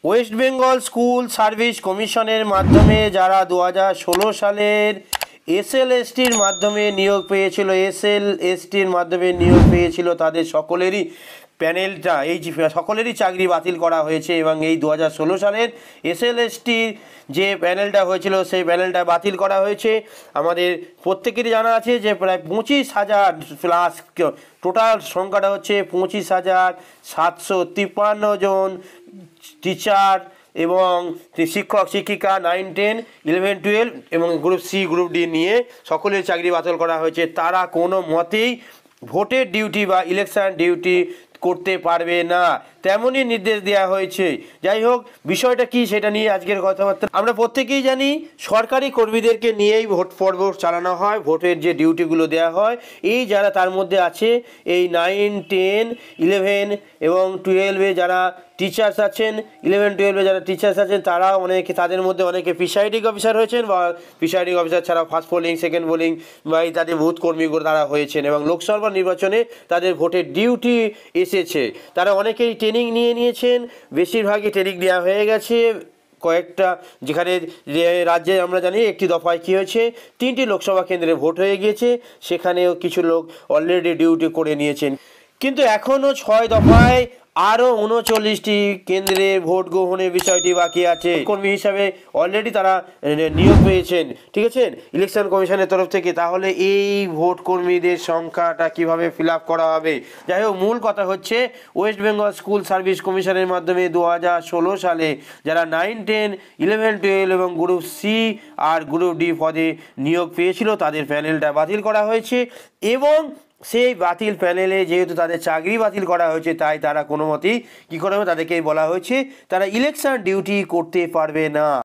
West Bengal school service কমিশনের মাধ্যমে যারা 2016 সালের এসএলএসটির মাধ্যমে নিয়োগ পেয়েছিল, এসএলএসটির মাধ্যমে নিয়োগ পেয়েছিল, তাদের সকলেরই প্যানেলটা সকলেরই চাকরি বাতিল করা হয়েছে। এবং এই 2016 সালের এসএলএসটির যে প্যানেলটা হয়েছিল সেই প্যানেলটা বাতিল করা হয়েছে। আমাদের প্রত্যেকেরই জানা আছে যে প্রায় 25,000 প্লাস, টোটাল সংখ্যাটা হচ্ছে 25,753 জন টিচার এবং শিক্ষক শিক্ষিকা 9, 10, 11, 12 এবং গ্রুপ সি গ্রুপ ডি নিয়ে সকলের চাকরি বাতিল করা হয়েছে। তারা কোনো মতেই ভোটের ডিউটি বা ইলেকশন ডিউটি করতে পারবে না, তেমনই নির্দেশ দেওয়া হয়েছে। যাই হোক, বিষয়টা কি সেটা নিয়ে আজকের কথাবার্তা। আমরা প্রত্যেকেই জানি সরকারি কর্মীদেরকে নিয়েই ভোট পর্ব চালানো হয়, ভোটের যে ডিউটিগুলো দেওয়া হয়। এই যারা তার মধ্যে আছে এই 9, 10, 11 এবং 12-এ যারা টিচার্স আছেন, 11, 12-এ যারা টিচার্স আছেন তারা অনেকে, তাদের মধ্যে অনেকে প্রিসাইডিং অফিসার হয়েছেন বা প্রিসাইডিং অফিসার ছাড়া ফার্স্ট পোলিং, সেকেন্ড পোলিং বা ইত্যাদি বুথ কর্মীগুলো তারা হয়েছেন এবং লোকসভা নির্বাচনে তাদের ভোটের ডিউটি এসেছে। তারা অনেকেই ট্রেনিং নিয়ে নিয়েছেন, বেশিরভাগই ট্রেনিং নেওয়া হয়ে গেছে। কয়েকটা যেখানে রাজ্যে আমরা জানি একটি দফায় কী হয়েছে, 3টি লোকসভা কেন্দ্রে ভোট হয়ে গিয়েছে, সেখানেও কিছু লোক অলরেডি ডিউটি করে নিয়েছেন। কিন্তু এখনও 6 দফায় আরও 39টি কেন্দ্রে ভোট গ্রহণের বিষয়টি বাকি আছে। কর্মী হিসাবে অলরেডি তারা নিয়োগ পেয়েছেন, ঠিক আছে, ইলেকশন কমিশনের তরফ থেকে। তাহলে এই ভোট কর্মীদের সংখ্যাটা কিভাবে ফিল আপ করা হবে? যাই হোক, মূল কথা হচ্ছে ওয়েস্ট বেঙ্গল স্কুল সার্ভিস কমিশনের মাধ্যমে 2016 সালে যারা 9, 10, 11, 12 এবং গ্রুপ সি আর গ্রুপ ডি পদে নিয়োগ পেয়েছিল তাদের প্যানেলটা বাতিল করা হয়েছে। এবং সেই বাতিল প্যানেলে যেহেতু তাদের চাকরি বাতিল করা হয়েছে, তাই তারা কোনো মতেই কী করবে, তাদেরকেই বলা হয়েছে তারা ইলেকশন ডিউটি করতে পারবে না।